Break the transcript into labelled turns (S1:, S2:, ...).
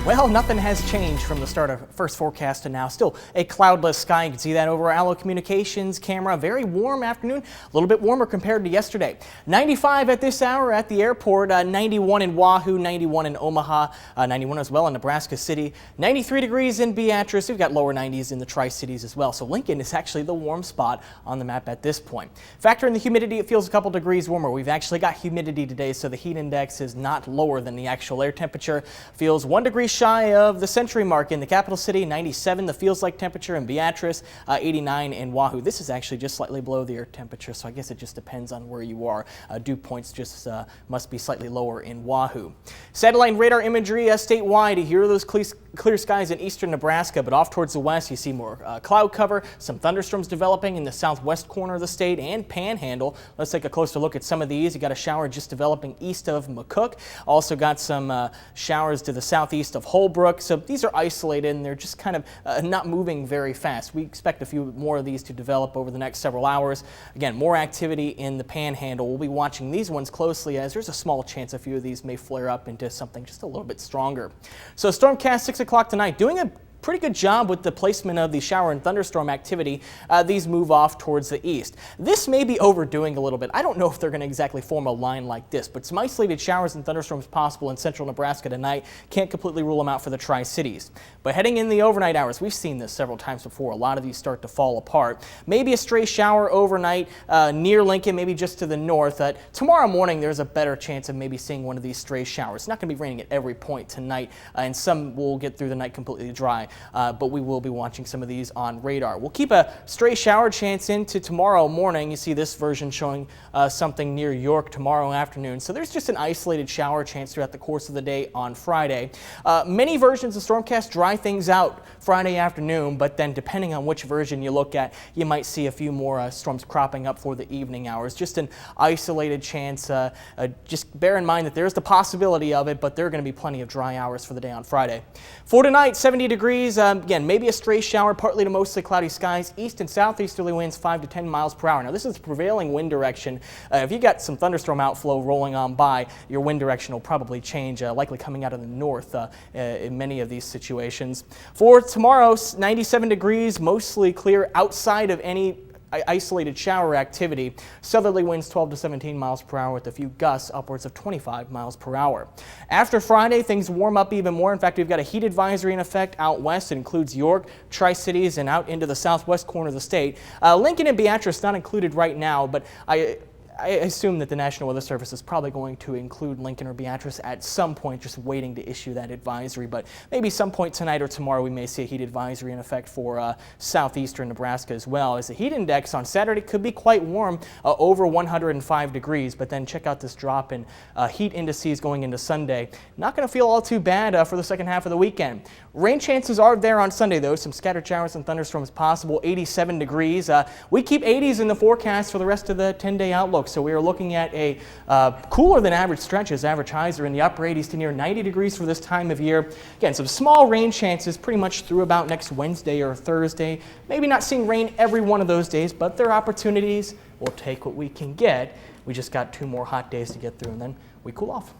S1: Well, nothing has changed from the start of first forecast to now. Still a cloudless sky. You can see that over our Allo Communications camera. Very warm afternoon, a little bit warmer compared to yesterday. 95 at this hour at the airport, 91 in Wahoo, 91 in Omaha, 91 as well in Nebraska City, 93 degrees in Beatrice. We've got lower 90s in the Tri-Cities as well. So Lincoln is actually the warm spot on the map at this point. Factor in the humidity, it feels a couple degrees warmer. We've actually got humidity today, so the heat index is not lower than the actual air temperature. Feels 1 degree shy of the century mark in the capital city, 97 the feels like temperature in Beatrice, 89 in Wahoo. This is actually just slightly below the air temperature, so I guess it just depends on where you are. Dew points just must be slightly lower in Wahoo. Satellite and radar imagery statewide. Here are those clear skies in eastern Nebraska, but off towards the west you see more cloud cover, some thunderstorms developing in the southwest corner of the state and Panhandle. Let's take a closer look at some of these. You got a shower just developing east of McCook. Also got some showers to the southeast of Holbrook. So these are isolated and they're just kind of not moving very fast. We expect a few more of these to develop over the next several hours. Again, more activity in the Panhandle. We'll be watching these ones closely as there's a small chance a few of these may flare up into something just a little bit stronger. So Stormcast 6 o'clock tonight, doing a pretty good job with the placement of the shower and thunderstorm activity. These move off towards the east. This may be overdoing a little bit. I don't know if they're going to exactly form a line like this, but some isolated showers and thunderstorms possible in central Nebraska tonight. Can't completely rule them out for the Tri-Cities. But heading in the overnight hours, we've seen this several times before. A lot of these start to fall apart. Maybe a stray shower overnight near Lincoln, maybe just to the north. Tomorrow morning, there's a better chance of maybe seeing one of these stray showers. It's not going to be raining at every point tonight, and some will get through the night completely dry. But we will be watching some of these on radar. We'll keep a stray shower chance into tomorrow morning. You see this version showing something near York tomorrow afternoon. So there's just an isolated shower chance throughout the course of the day on Friday. Many versions of Stormcast dry things out Friday afternoon, but then depending on which version you look at, you might see a few more storms cropping up for the evening hours. Just an isolated chance. Just bear in mind that there's the possibility of it, but there are going to be plenty of dry hours for the day on Friday. For tonight, 70 degrees. Again, maybe a stray shower, partly to mostly cloudy skies. East and southeasterly winds 5 to 10 miles per hour. Now, this is the prevailing wind direction. If you got some thunderstorm outflow rolling on by, your wind direction will probably change, likely coming out of the north in many of these situations. For tomorrow, 97 degrees, mostly clear outside of any isolated shower activity. Southerly winds 12 to 17 miles per hour with a few gusts upwards of 25 miles per hour. After Friday, things warm up even more. In fact, we've got a heat advisory in effect out west. It includes York, Tri-Cities, and out into the southwest corner of the state. Lincoln and Beatrice not included right now, but I assume that the National Weather Service is probably going to include Lincoln or Beatrice at some point, just waiting to issue that advisory. But maybe some point tonight or tomorrow we may see a heat advisory in effect for southeastern Nebraska as well, as the heat index on Saturday could be quite warm, over 105 degrees. But then check out this drop in heat indices going into Sunday. Not going to feel all too bad for the second half of the weekend. Rain chances are there on Sunday, though. Some scattered showers and thunderstorms possible, 87 degrees. We keep 80s in the forecast for the rest of the 10-day outlook. So we are looking at a cooler than average stretches. Average highs are in the upper 80s to near 90 degrees for this time of year. Again, some small rain chances pretty much through about next Wednesday or Thursday. Maybe not seeing rain every one of those days, but there are opportunities. We'll take what we can get. We just got 2 more hot days to get through, and then we cool off.